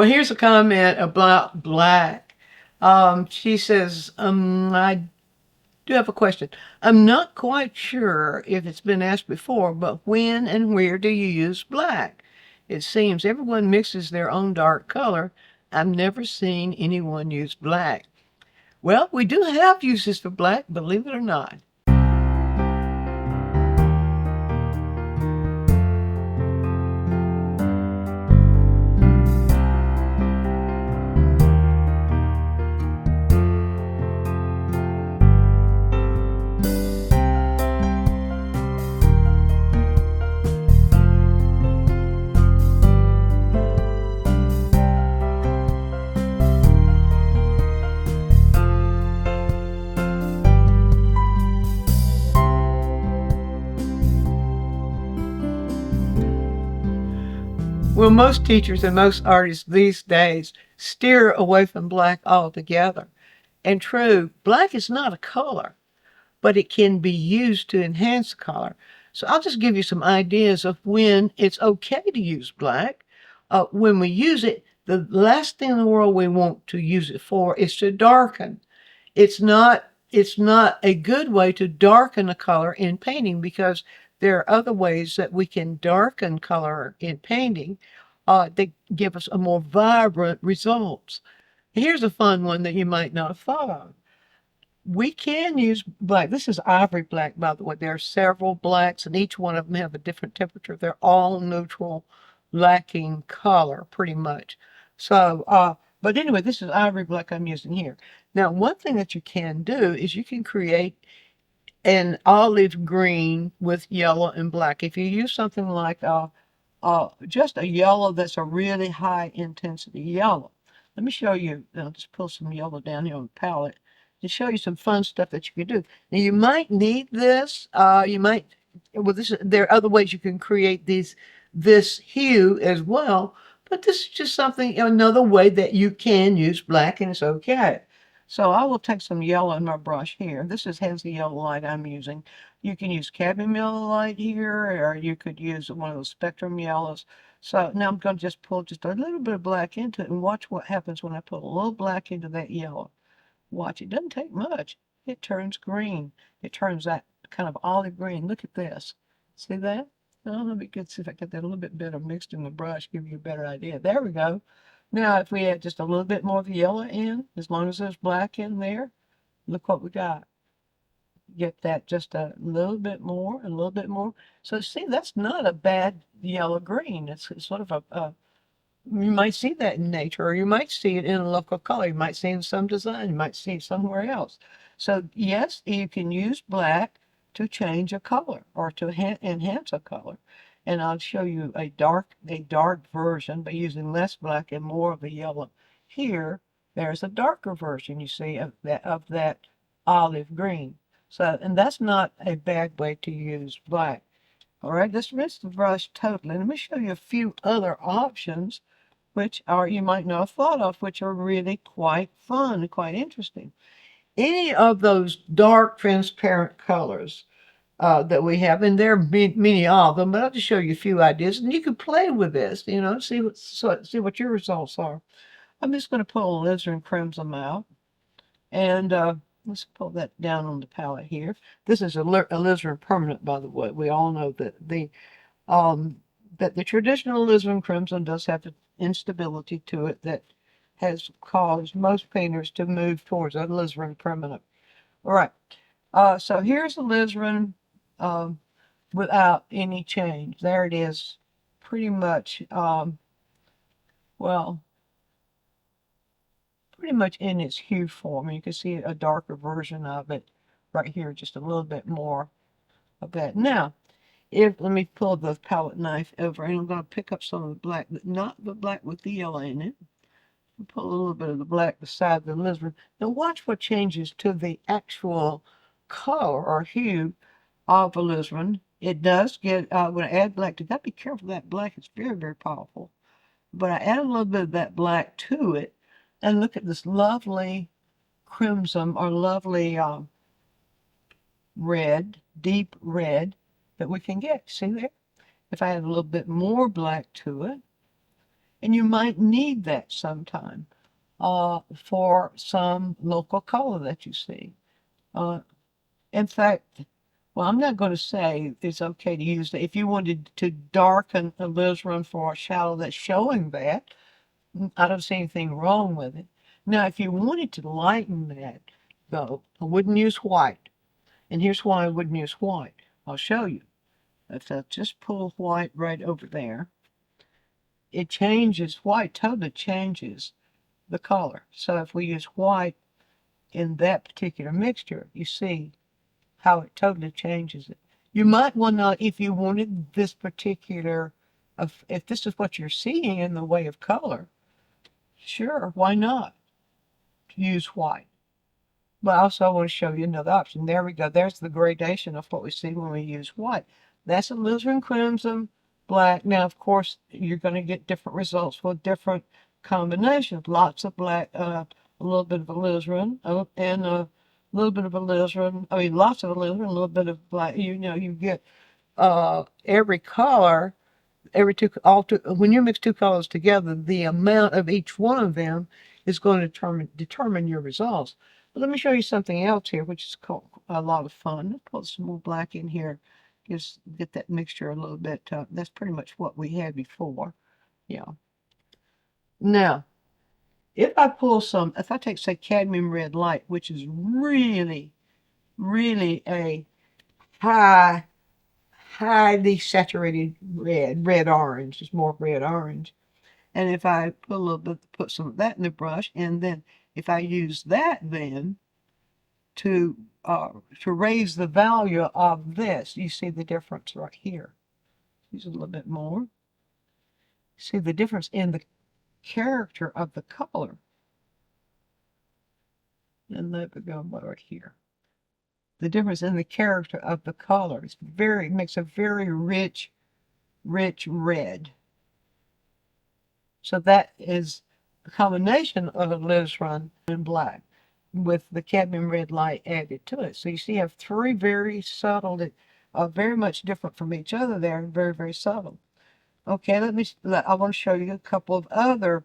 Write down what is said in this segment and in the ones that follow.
Well, here's a comment about black. She says, I do have a question. I'm not quite sure if it's been asked before, but when and where do you use black? It seems everyone mixes their own dark color. I've never seen anyone use black. Well, we do have uses for black, believe it or not. Well, most teachers and most artists these days steer away from black altogether. And true, black is not a color, but it can be used to enhance color. So I'll just give you some ideas of when it's okay to use black. When we use it, the last thing in the world we want to use it for is to darken. It's not a good way to darken a color in painting because there are other ways that we can darken color in painting that give us a more vibrant results. Here's a fun one that you might not have thought of. We can use black. This is ivory black, by the way. There are several blacks, and each one of them have a different temperature. They're all neutral, lacking color, pretty much. So, but anyway, this is ivory black I'm using here. Now, one thing that you can do is you can create an olive green with yellow and black. If you use something like just a yellow that's a really high intensity yellow. Let me show you. I'll just pull some yellow down here on the palette to show you some fun stuff that you can do. Now you might need this. You might. Well, there are other ways you can create this hue as well. But this is just something another way that you can use black, and it's okay. So I will take some yellow in my brush here. This has the yellow light I'm using. You can use cadmium yellow light here, or you could use one of those spectrum yellows. So now I'm going to just pull just a little bit of black into it and watch what happens when I put a little black into that yellow. Watch, it doesn't take much. It turns green. It turns that kind of olive green. Look at this. See that? Oh, let me see if I get that a little bit better mixed in the brush, give you a better idea. There we go. Now, if we add just a little bit more of the yellow in, as long as there's black in there, look what we got. Get that just a little bit more, a little bit more. So see, that's not a bad yellow green. It's sort of you might see that in nature, or you might see it in a local color. You might see it in some design. You might see it somewhere else. So yes, you can use black to change a color or to enhance a color. And I'll show you a dark version by using less black and more of the yellow. Here, there's a darker version, you see, of that olive green. So, and that's not a bad way to use black. All right, let's rinse the brush totally. Let me show you a few other options, which are you might not have thought of, which are really quite fun and quite interesting. Any of those dark transparent colors that we have, and there are many of them, but I'll just show you a few ideas, and you can play with this, see what your results are. I'm just going to pull alizarin crimson out, and let's pull that down on the palette here. This is alizarin permanent, by the way. We all know that the traditional alizarin crimson does have the instability to it that has caused most painters to move towards alizarin permanent. All right. So here's alizarin without any change. There it is, pretty much. Well, pretty much in its hue form. You can see a darker version of it right here, just a little bit more of that. Now, let me pull the palette knife over, and I'm going to pick up some of the black, but not the black with the yellow in it. Pull a little bit of the black beside the alizarin. Now watch what changes to the actual color or hue of alizarin. It does get, when I add black, you got to be careful that black is very, very powerful. But I add a little bit of that black to it, and look at this lovely crimson or lovely red, deep red that we can get. See there? If I add a little bit more black to it, And you might need that sometime for some local color that you see. Uh, in fact, well, I'm not going to say it's okay to use that. If you wanted to darken a alizarin for a shadow that's showing that, I don't see anything wrong with it. Now, if you wanted to lighten that, though, I wouldn't use white. And here's why I wouldn't use white. I'll show you. If I just pull white right over there, it changes, white totally changes the color. So if we use white in that particular mixture, you see how it totally changes it. You might want to, if you wanted this particular, if this is what you're seeing in the way of color, sure, why not use white? But also I want to show you another option. There we go. There's the gradation of what we see when we use white. That's alizarin crimson, black. Now, of course, you're going to get different results with different combinations. Lots of black, a little bit of alizarin, and a little bit of alizarin. I mean, lots of alizarin, a little bit of black. You know, you get every color when you mix two colors together, the amount of each one of them is going to determine your results. But let me show you something else here, which is called a lot of fun. Let's put some more black in here. Just get that mixture a little bit. That's pretty much what we had before. Yeah. Now, if I take, say, cadmium red light, which is really, really a high, highly saturated red orange. It's more red orange. And if I put some of that in the brush, and then if I use that then to raise the value of this, you see the difference right here. Use a little bit more. See the difference in the character of the color. And let it go right here. The difference in the character of the color. Makes a very rich, rich red. So that is a combination of alizarin and black with the cadmium red light added to it. So you see you have three very subtle that are very much different from each other there, and very, very subtle. Okay, I want to show you a couple of other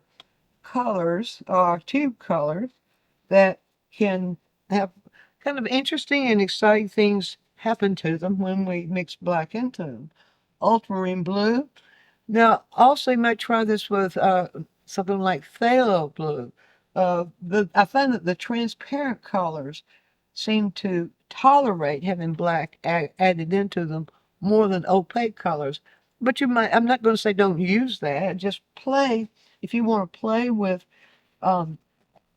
colors, tube colors, that can have kind of interesting and exciting things happen to them when we mix black into them. Ultramarine blue. Now, also you might try this with something like phthalo blue. I find that the transparent colors seem to tolerate having black added into them more than opaque colors. But I'm not going to say don't use that. Just play, if you want to play with,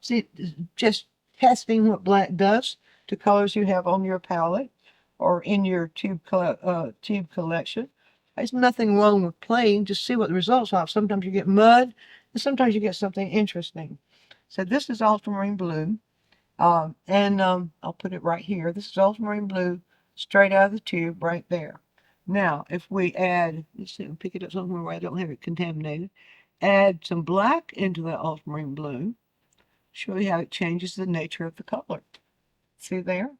see, just testing what black does to colors you have on your palette or in your tube collection. There's nothing wrong with playing. Just see what the results are. Sometimes you get mud, and sometimes you get something interesting. So this is ultramarine blue, and I'll put it right here. This is ultramarine blue, straight out of the tube, right there. Now, if we add, let's see, I'll pick it up somewhere where I don't have it contaminated. Add some black into the ultramarine blue. Show you how it changes the nature of the color. See there?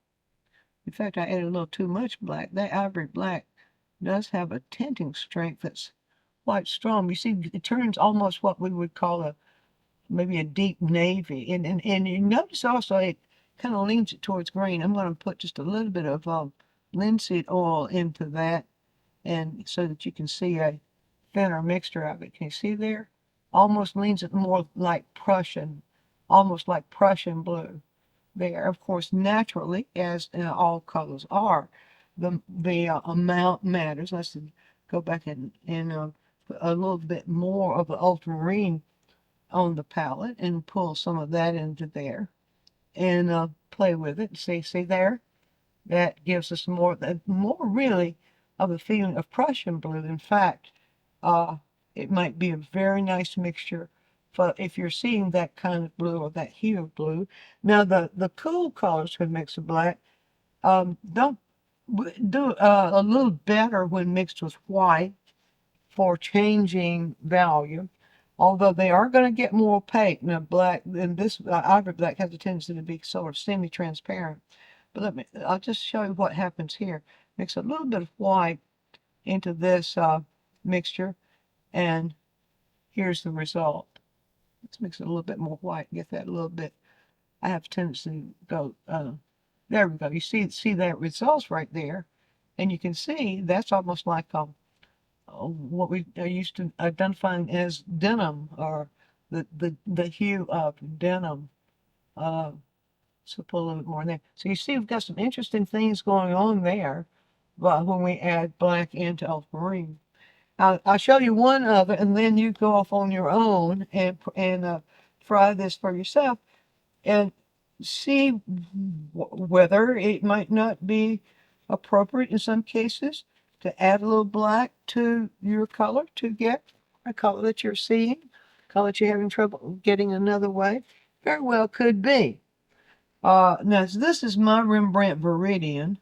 In fact, I added a little too much black. That ivory black does have a tinting strength that's quite strong. You see, it turns almost what we would call maybe a deep navy. And you notice also it kind of leans it towards green. I'm going to put just a little bit of linseed oil into that, and so that you can see a thinner mixture of it. Can you see there? Almost leans it more like Prussian, almost like Prussian blue. There, of course, naturally, as all colors are, the amount matters. Let's go back and put a little bit more of the ultramarine on the palette and pull some of that into there and play with it. See there? That gives us more really of the feeling of Prussian blue. In fact, it might be a very nice mixture for if you're seeing that kind of blue or that hue of blue. Now the cool colors can mix with black. Don't do a little better when mixed with white for changing value. Although they are going to get more opaque. Now black, and this ivory black has a tendency to be sort of semi-transparent. But I'll just show you what happens here. Mix a little bit of white into this mixture, and Here's the result. Let's mix it a little bit more white, get that a little bit. I have a tendency to go, there we go. You see that results right there. And you can see that's almost like what we are used to identifying as denim, or the hue of denim. Uh, so put a little bit more in there. So you see we've got some interesting things going on there when we add black into ultramarine. I'll show you one other, and then you go off on your own and try this for yourself and see whether it might not be appropriate in some cases to add a little black to your color to get a color that you're seeing, color that you're having trouble getting another way. Very well could be. Now this is my Rembrandt Viridian,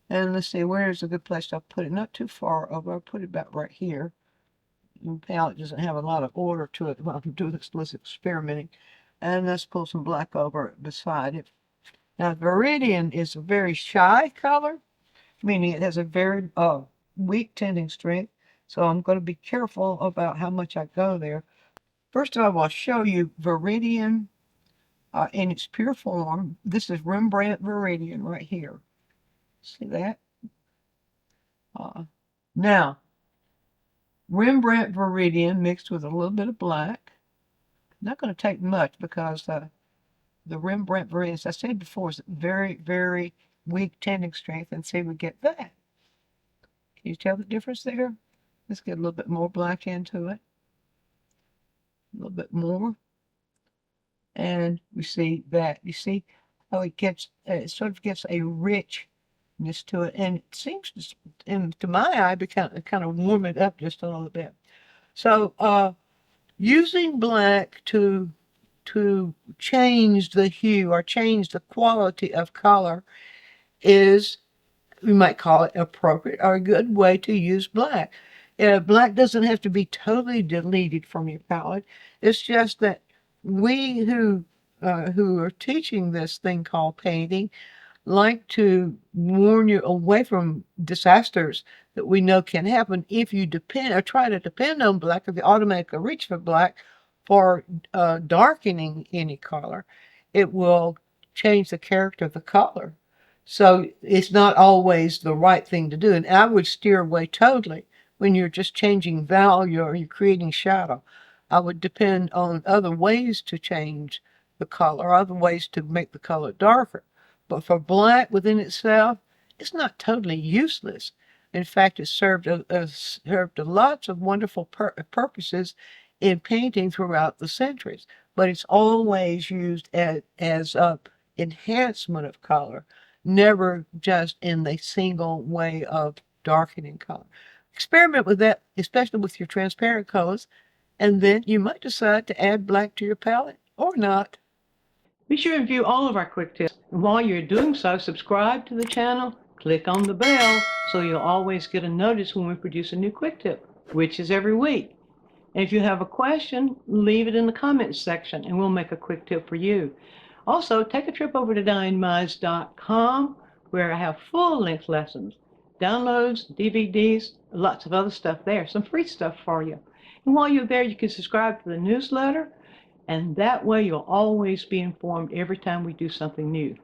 and let's see, where's a good place to put it? Not too far over. I'll put it about right here. The palette doesn't have a lot of order to it while I'm doing this experimenting. And let's pull some black over beside it. Now, Viridian is a very shy color, meaning it has a very weak tending strength. So I'm going to be careful about how much I go there. First of all, I'll show you Viridian in its pure form. This is Rembrandt Viridian right here. See that? Now, Rembrandt Viridian mixed with a little bit of black. Not going to take much because the Rembrandt Viridian, as I said before, is very, very weak tending strength. And see, we get that. Can you tell the difference there? Let's get a little bit more black into it. A little bit more. And we see that. You see how it sort of gets a richness to it. And it seems to my eye, kind of warm it up just a little bit. So using black to change the hue or change the quality of color is, we might call it appropriate or a good way to use black. Black doesn't have to be totally deleted from your palette. It's just that we who are teaching this thing called painting like to warn you away from disasters that we know can happen if you depend or try to depend on black, if you automatically reach for black for darkening any color. It will change the character of the color. So it's not always the right thing to do. And I would steer away totally when you're just changing value or you're creating shadow. I would depend on other ways to change the color, other ways to make the color darker. But for black within itself, it's not totally useless. In fact, it served lots of wonderful purposes in painting throughout the centuries. But it's always used as enhancement of color, never just in the single way of darkening color. Experiment with that, especially with your transparent colors, and then you might decide to add black to your palette or not. Be sure and view all of our quick tips. And while you're doing so, subscribe to the channel, click on the bell so you'll always get a notice when we produce a new quick tip, which is every week. And if you have a question, leave it in the comments section and we'll make a quick tip for you. Also, take a trip over to DianneMize.com where I have full-length lessons, downloads, DVDs, lots of other stuff there, some free stuff for you. And while you're there, you can subscribe to the newsletter, and that way you'll always be informed every time we do something new.